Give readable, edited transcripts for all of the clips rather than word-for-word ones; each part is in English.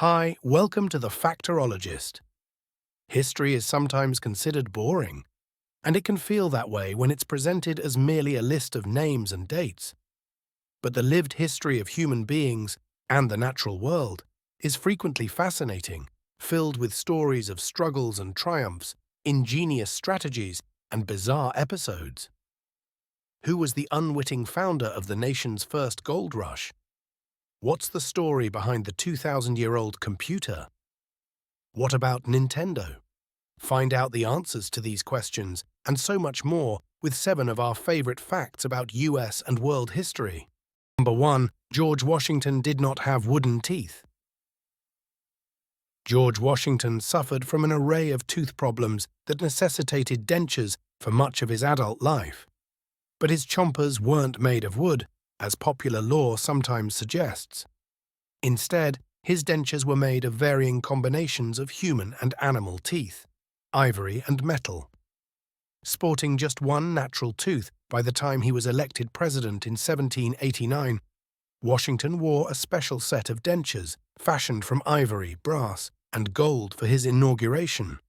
Hi, welcome to the Factorologist. History is sometimes considered boring, and it can feel that way when it's presented as merely a list of names and dates. But the lived history of human beings and the natural world is frequently fascinating, filled with stories of struggles and triumphs, ingenious strategies, and bizarre episodes. Who was the unwitting founder of the nation's first gold rush? What's the story behind the 2,000-year-old computer? What about Nintendo? Find out the answers to these questions and so much more with 7 of our favorite facts about US and world history. Number 1. George Washington did not have wooden teeth. George Washington suffered from an array of tooth problems that necessitated dentures for much of his adult life. But his chompers weren't made of wood, as popular lore sometimes suggests. Instead, his dentures were made of varying combinations of human and animal teeth, ivory and metal. Sporting just one natural tooth by the time he was elected president in 1789, Washington wore a special set of dentures fashioned from ivory, brass, and gold for his inauguration.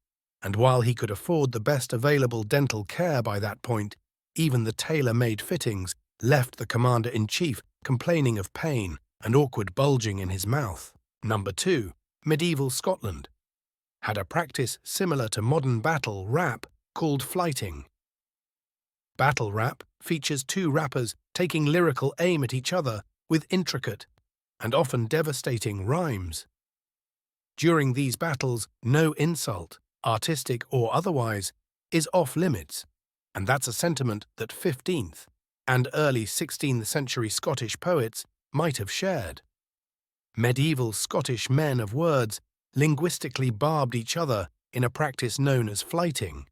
And while he could afford the best available dental care by that point, even the tailor-made fittings left the commander-in-chief complaining of pain and awkward bulging in his mouth. Number 2. Medieval Scotland had a practice similar to modern battle rap called flyting. Battle rap features 2 rappers taking lyrical aim at each other with intricate and often devastating rhymes. During these battles, no insult, artistic or otherwise, is off-limits, and that's a sentiment that 15th and early 16th century Scottish poets might have shared. Medieval Scottish men of words linguistically barbed each other in a practice known as flyting,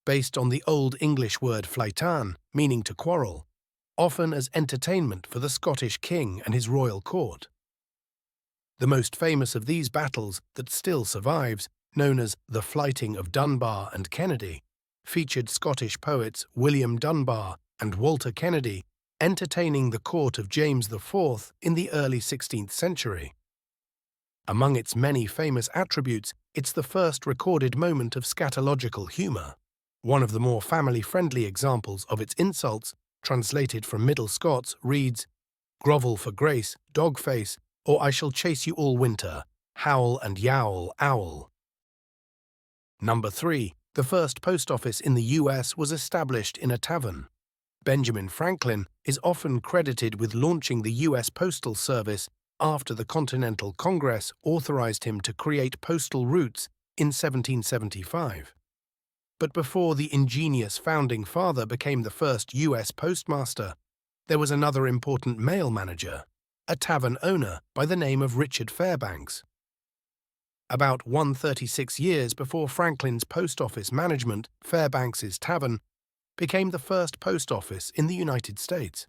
based on the Old English word flytan, meaning to quarrel, often as entertainment for the Scottish king and his royal court. The most famous of these battles that still survives, known as the Flyting of Dunbar and Kennedy, featured Scottish poets William Dunbar and Walter Kennedy entertaining the court of James IV in the early 16th century. Among its many famous attributes, it's the first recorded moment of scatological humour. One of the more family-friendly examples of its insults, translated from Middle Scots, reads, "Grovel for grace, dog-face, or I shall chase you all winter, howl and yowl, owl." Number 3. The first post office in the US was established in a tavern. Benjamin Franklin is often credited with launching the US Postal Service after the Continental Congress authorized him to create postal routes in 1775. But before the ingenious founding father became the first US postmaster, there was another important mail manager, a tavern owner by the name of Richard Fairbanks. About 136 years before Franklin's post office management, Fairbanks's Tavern became the first post office in the United States.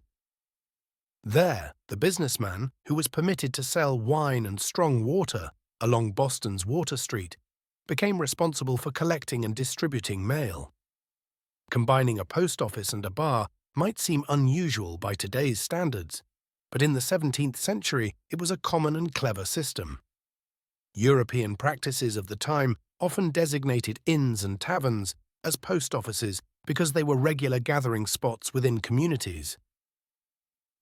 There, the businessman, who was permitted to sell wine and strong water along Boston's Water Street, became responsible for collecting and distributing mail. Combining a post office and a bar might seem unusual by today's standards, but in the 17th century it was a common and clever system. European practices of the time often designated inns and taverns as post offices because they were regular gathering spots within communities.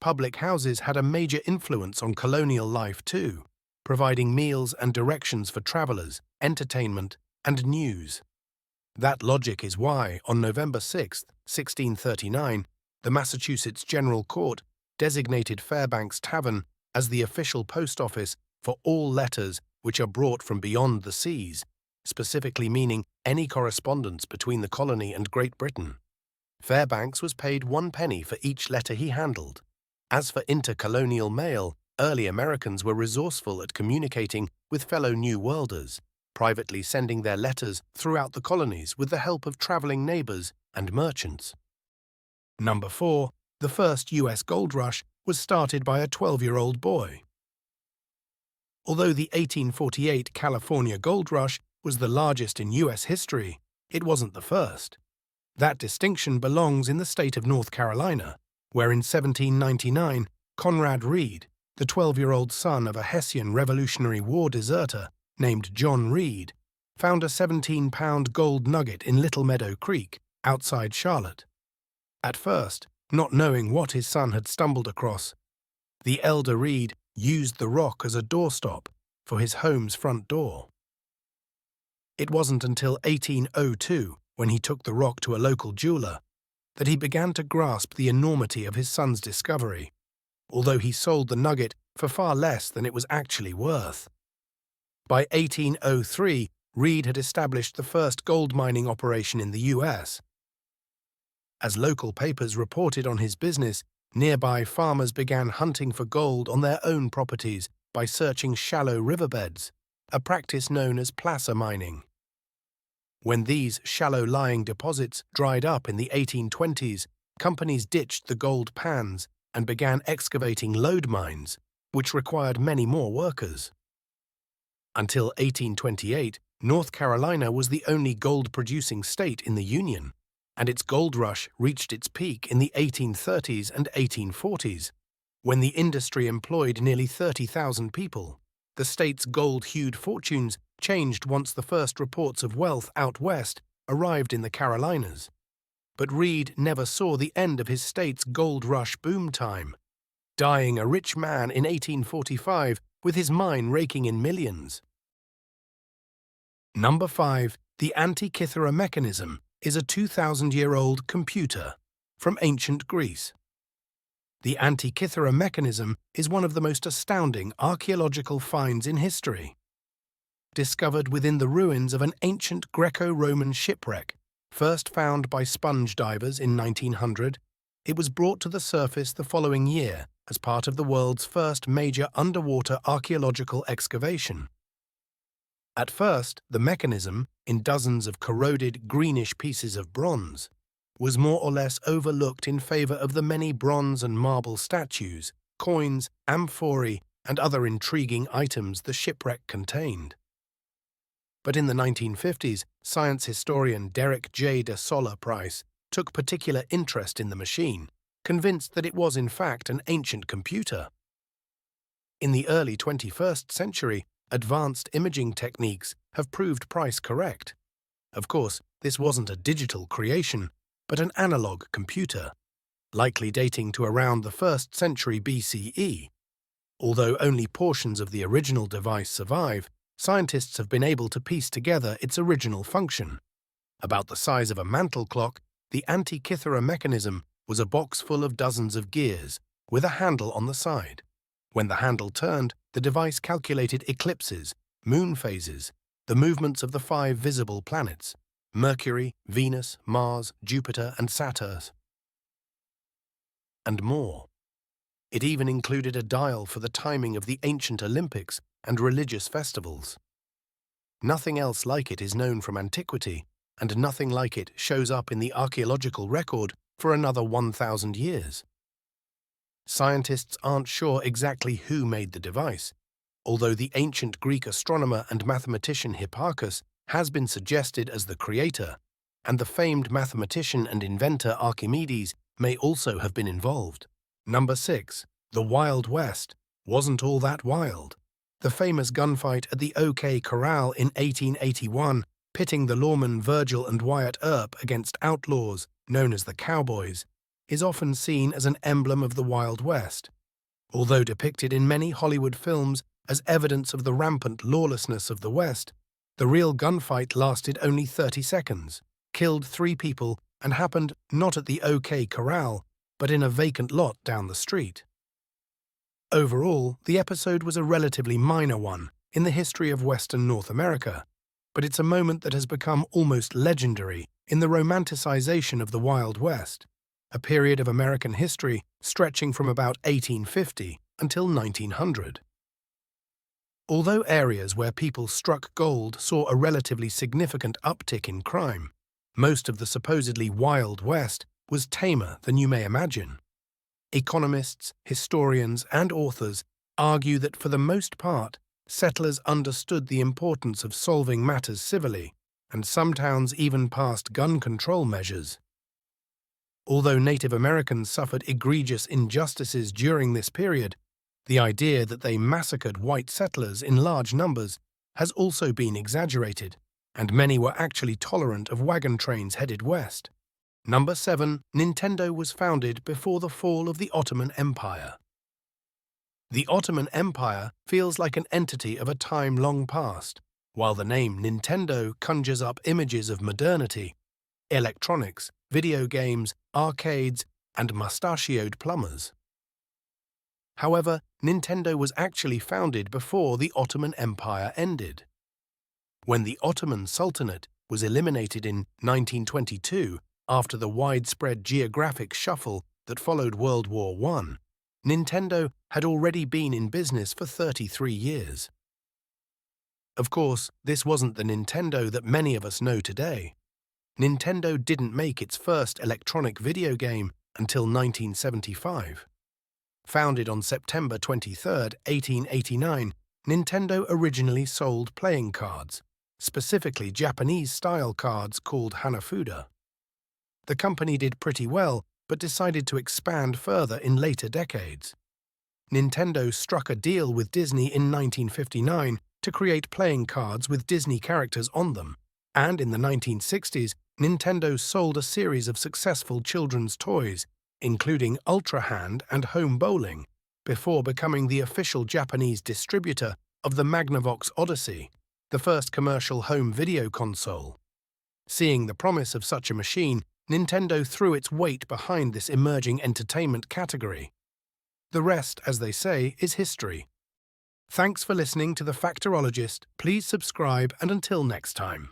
Public houses had a major influence on colonial life too, providing meals and directions for travelers, entertainment, and news. That logic is why, on November 6, 1639, the Massachusetts General Court designated Fairbanks Tavern as the official post office for all letters which are brought from beyond the seas, specifically meaning any correspondence between the colony and Great Britain. Fairbanks was paid 1 penny for each letter he handled. As for intercolonial mail, early Americans were resourceful at communicating with fellow New Worlders, privately sending their letters throughout the colonies with the help of traveling neighbors and merchants. Number 4. The first U.S. gold rush was started by a 12-year-old boy. Although the 1848 California gold rush was the largest in U.S. history, it wasn't the first. That distinction belongs in the state of North Carolina, where in 1799, Conrad Reed, the 12-year-old son of a Hessian Revolutionary War deserter named John Reed, found a 17-pound gold nugget in Little Meadow Creek, outside Charlotte. At first, not knowing what his son had stumbled across, the elder Reed used the rock as a doorstop for his home's front door. It wasn't until 1802, when he took the rock to a local jeweler, that he began to grasp the enormity of his son's discovery, although he sold the nugget for far less than it was actually worth. By 1803, Reed had established the first gold mining operation in the US. As local papers reported on his business, nearby farmers began hunting for gold on their own properties by searching shallow riverbeds, a practice known as placer mining. When these shallow-lying deposits dried up in the 1820s, companies ditched the gold pans and began excavating lode mines, which required many more workers. Until 1828, North Carolina was the only gold-producing state in the Union, and its gold rush reached its peak in the 1830s and 1840s, when the industry employed nearly 30,000 people. The state's gold-hued fortunes changed once the first reports of wealth out west arrived in the Carolinas. But Reed never saw the end of his state's gold rush boom time, dying a rich man in 1845 with his mine raking in millions. Number 5. The Antikythera mechanism is a 2,000-year-old computer from ancient Greece. The Antikythera mechanism is one of the most astounding archaeological finds in history. Discovered within the ruins of an ancient Greco-Roman shipwreck, first found by sponge divers in 1900, it was brought to the surface the following year as part of the world's first major underwater archaeological excavation. At first, the mechanism, in dozens of corroded greenish pieces of bronze, was more or less overlooked in favor of the many bronze and marble statues, coins, amphorae, and other intriguing items the shipwreck contained. But in the 1950s, science historian Derek J. de Solla Price took particular interest in the machine, convinced that it was in fact an ancient computer. In the early 21st century, advanced imaging techniques have proved Price correct. Of course, this wasn't a digital creation, but an analog computer, likely dating to around the 1st century BCE. Although only portions of the original device survive, scientists have been able to piece together its original function. About the size of a mantel clock, the Antikythera mechanism was a box full of dozens of gears, with a handle on the side. When the handle turned, the device calculated eclipses, moon phases, the movements of the 5 visible planets: Mercury, Venus, Mars, Jupiter, and Saturn, and more. It even included a dial for the timing of the ancient Olympics and religious festivals. Nothing else like it is known from antiquity, and nothing like it shows up in the archaeological record for another 1,000 years. Scientists aren't sure exactly who made the device, although the ancient Greek astronomer and mathematician Hipparchus has been suggested as the creator, and the famed mathematician and inventor Archimedes may also have been involved. Number 6. The Wild West wasn't all that wild. The famous gunfight at the OK Corral in 1881, pitting the lawmen Virgil and Wyatt Earp against outlaws known as the Cowboys, is often seen as an emblem of the Wild West. Although depicted in many Hollywood films as evidence of the rampant lawlessness of the West, the real gunfight lasted only 30 seconds, killed 3 people, and happened not at the OK Corral, but in a vacant lot down the street. Overall, the episode was a relatively minor one in the history of Western North America, but it's a moment that has become almost legendary in the romanticization of the Wild West, a period of American history stretching from about 1850 until 1900. Although areas where people struck gold saw a relatively significant uptick in crime, most of the supposedly Wild West was tamer than you may imagine. Economists, historians, and authors argue that for the most part, settlers understood the importance of solving matters civilly, and some towns even passed gun control measures. Although Native Americans suffered egregious injustices during this period, The idea that they massacred white settlers in large numbers has also been exaggerated, and many were actually tolerant of wagon trains headed west. Number 7. Nintendo was founded before the fall of the Ottoman Empire. The Ottoman Empire feels like an entity of a time long past, while the name Nintendo conjures up images of modernity, electronics, video games, arcades, and mustachioed plumbers. However, Nintendo was actually founded before the Ottoman Empire ended. When the Ottoman Sultanate was eliminated in 1922 after the widespread geographic shuffle that followed World War I, Nintendo had already been in business for 33 years. Of course, this wasn't the Nintendo that many of us know today. Nintendo didn't make its first electronic video game until 1975. Founded on September 23, 1889, Nintendo originally sold playing cards, specifically Japanese-style cards called Hanafuda. The company did pretty well, but decided to expand further in later decades. Nintendo struck a deal with Disney in 1959 to create playing cards with Disney characters on them, and in the 1960s, Nintendo sold a series of successful children's toys, including Ultra Hand and Home Bowling, before becoming the official Japanese distributor of the Magnavox Odyssey, the first commercial home video console. Seeing the promise of such a machine, Nintendo threw its weight behind this emerging entertainment category. The rest, as they say, is history. Thanks for listening to The Factorologist. Please subscribe, and until next time.